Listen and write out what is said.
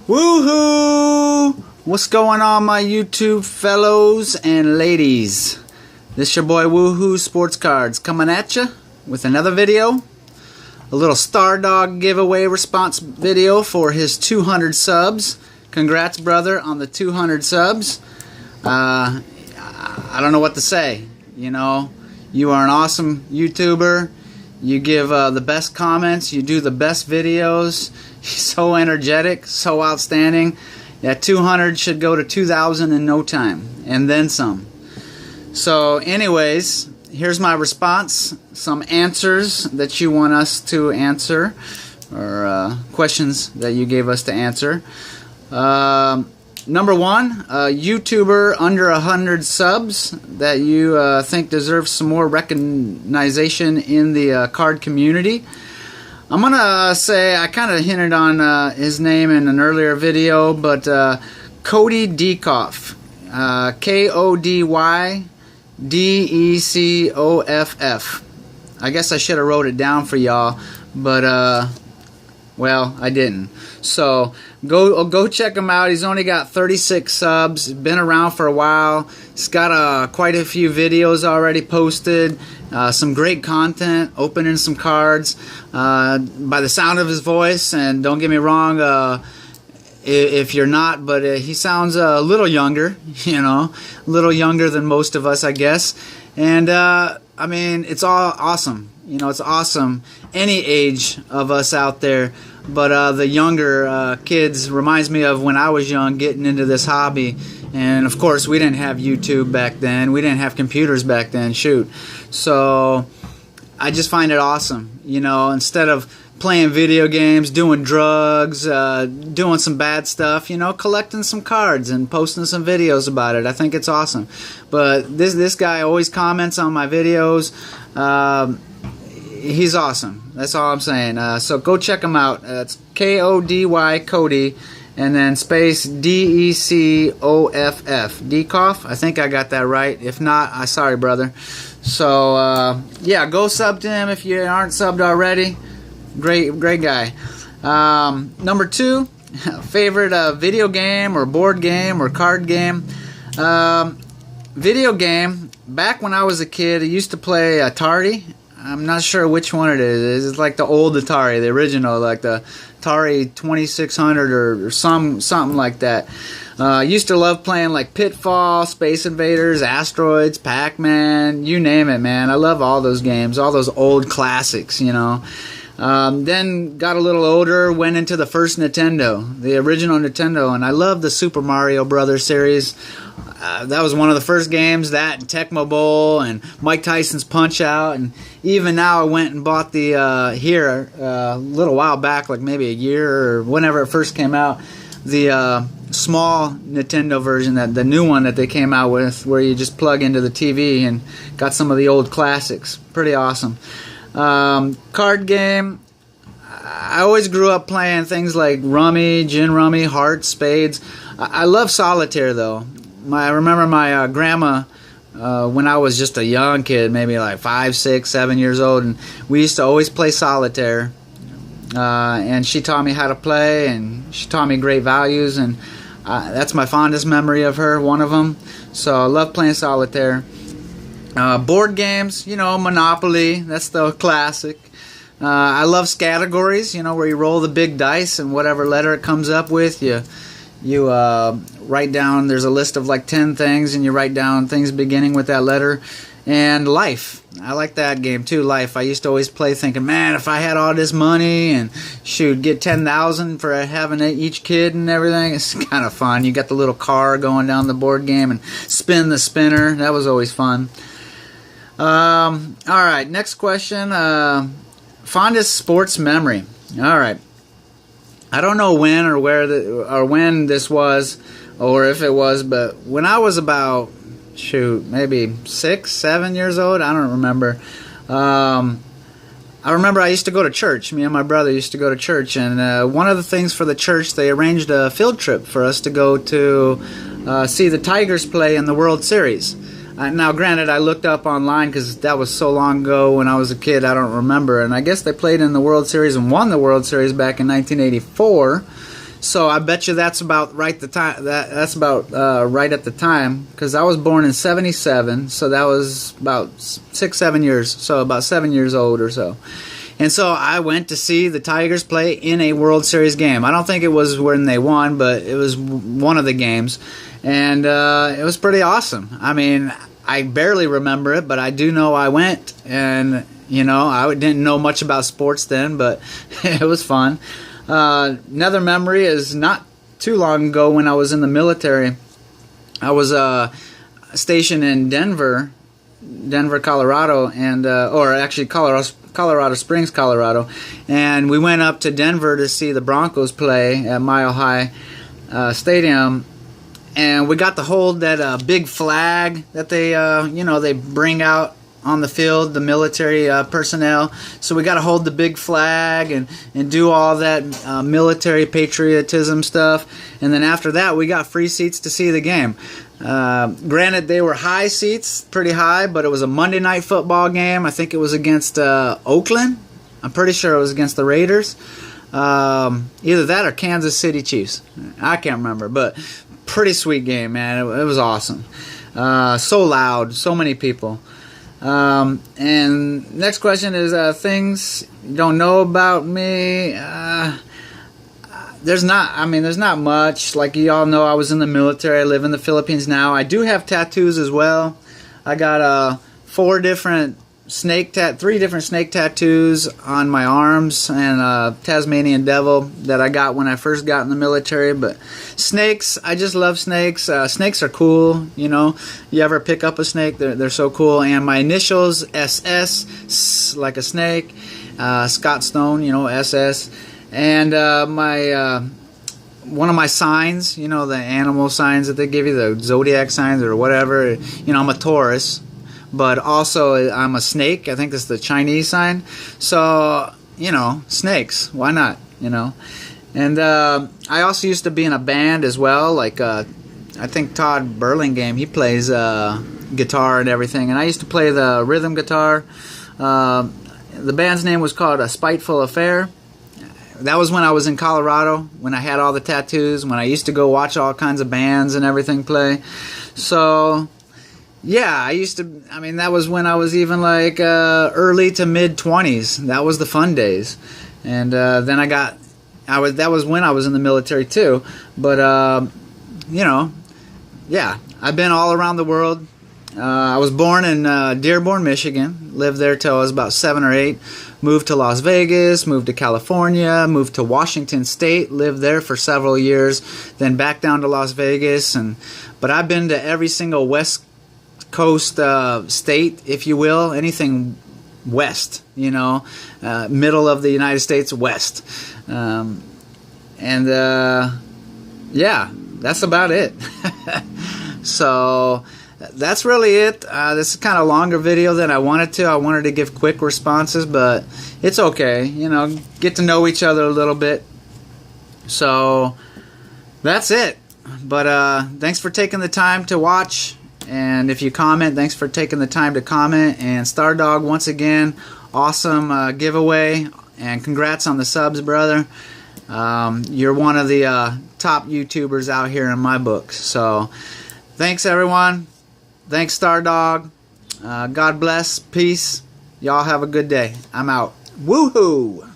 WooHoo! What's going on, my YouTube fellows and ladies? This your boy WooHoo Sports Cards coming at you with another video. A little Star Dog giveaway response video for his 200 subs. Congrats, brother, on the 200 subs. I don't know what to say. You know, you are an awesome YouTuber. You give the best comments. You do the best videos. So energetic, so outstanding. That 200 should go to 2,000 in no time, and then some. So anyways, here's my response. Some answers that you want us to answer, or questions that you gave us to answer. Number one, a YouTuber under 100 subs that you think deserves some more recognition in the card community. I'm gonna say, I kind of hinted on his name in an earlier video, but Cody Decoff, K-O-D-Y-D-E-C-O-F-F. I guess I should have wrote it down for y'all, but well, I didn't. So go check him out. He's only got 36 subs. Been around for a while. He's got quite a few videos already posted. Some great content, opening some cards. By the sound of his voice, and don't get me wrong, if you're not, but he sounds a little younger, you know, a little younger than most of us, I guess. And I mean, it's all awesome. You know, it's awesome. Any age of us out there. But the younger kids reminds me of when I was young, getting into this hobby. And of course, we didn't have YouTube back then. We didn't have computers back then. Shoot. So I just find it awesome. You know, instead of playing video games, doing drugs, doing some bad stuff, you know, collecting some cards and posting some videos about it. I think it's awesome. But this guy always comments on my videos. He's awesome. That's all I'm saying. So go check him out. It's K-O-D-Y, Cody, and then space D-E-C-O-F-F. Decoff? I think I got that right. If not, I'm sorry, brother. So, yeah, go sub to him if you aren't subbed already. Great guy. Number two, favorite video game or board game or card game. Video game, back when I was a kid, I used to play Atari. I'm not sure which one it is. It's like the old Atari, the original, like the Atari 2600 or something like that. I used to love playing like Pitfall, Space Invaders, Asteroids, Pac-Man, you name it, man. I love all those games, all those old classics, you know. Then got a little older, went into the first Nintendo, the original Nintendo, and I love the Super Mario Brothers series. That was one of the first games, that and Tecmo Bowl and Mike Tyson's Punch-Out, and even now I went and bought the here a little while back, like maybe a year or whenever it first came out, the small Nintendo version, the new one that they came out with, where you just plug into the TV and got some of the old classics. Pretty awesome. Card game, I always grew up playing things like Rummy, Gin Rummy, Hearts, Spades. I love Solitaire though. I remember my grandma, when I was just a young kid, maybe like 5, 6, 7 years old, and we used to always play Solitaire. And she taught me how to play, and she taught me great values, and that's my fondest memory of her, one of them. So I love playing Solitaire. Board games, you know, Monopoly, that's the classic. I love categories, you know, where you roll the big dice and whatever letter it comes up with, you write down, there's a list of like 10 things, and you write down things beginning with that letter. And Life, I like that game too, Life. I used to always play thinking, man, if I had all this money and shoot, get 10,000 for having each kid and everything, it's kind of fun. You got the little car going down the board game and spin the spinner. That was always fun. Alright, next question. Fondest sports memory. Alright. I don't know when or when this was, or if it was, but when I was about, shoot, maybe 6, 7 years old, I don't remember. I remember I used to go to church. Me and my brother used to go to church, and one of the things for the church, they arranged a field trip for us to go to see the Tigers play in the World Series. Now, granted, I looked up online because that was so long ago when I was a kid, I don't remember. And I guess they played in the World Series and won the World Series back in 1984. So I bet you that's about right the time. That's about right at the time, because I was born in '77, so that was about 6-7 years. So about 7 years old or so. And so I went to see the Tigers play in a World Series game. I don't think it was when they won, but it was one of the games. And it was pretty awesome. I mean, I barely remember it, but I do know I went. And, you know, I didn't know much about sports then, but it was fun. Another memory is not too long ago when I was in the military. I was stationed in Denver, Colorado, and or actually Colorado Springs, Colorado, and we went up to Denver to see the Broncos play at Mile High Stadium, and we got to hold that big flag that they they bring out on the field, the military personnel. So we got to hold the big flag and do all that military patriotism stuff, and then after that we got free seats to see the game. Granted, they were high seats, pretty high, but it was a Monday night football game. I think it was against Oakland. I'm pretty sure it was against the Raiders. Either that or Kansas City Chiefs. I can't remember, but pretty sweet game, man. It was awesome. So loud, so many people. And next question is things you don't know about me. There's not much. Like you all know, I was in the military. I live in the Philippines now. I do have tattoos as well. I got three different snake tattoos on my arms, and a Tasmanian devil that I got when I first got in the military. But snakes, I just love snakes. Snakes are cool, you know. You ever pick up a snake? They're so cool. And my initials, SS, like a snake. Scott Stone, you know, SS. And one of my signs, you know, the animal signs that they give you, the zodiac signs or whatever. You know, I'm a Taurus, but also I'm a snake. I think that's the Chinese sign. So, you know, snakes. Why not? You know. And I also used to be in a band as well. Like I think Todd Burlingame, he plays guitar and everything. And I used to play the rhythm guitar. The band's name was called A Spiteful Affair. That was when I was in Colorado, when I had all the tattoos, when I used to go watch all kinds of bands and everything play. So, yeah, that was when I was even like early to mid-20s. That was the fun days. And then that was when I was in the military too. But, you know, yeah, I've been all around the world. I was born in Dearborn, Michigan. Lived there till I was about 7 or 8. Moved to Las Vegas, moved to California, moved to Washington State, lived there for several years, then back down to Las Vegas. But I've been to every single West Coast state, if you will, anything west, you know, middle of the United States west. Yeah, that's about it. So that's really it. This is kind of a longer video than I wanted to. I wanted to give quick responses, but it's okay. You know, get to know each other a little bit. So that's it. But thanks for taking the time to watch. And if you comment, thanks for taking the time to comment. And Stardog, once again, awesome giveaway. And congrats on the subs, brother. You're one of the top YouTubers out here in my books. So thanks, everyone. Thanks, Stardog. God bless. Peace. Y'all have a good day. I'm out. Woohoo!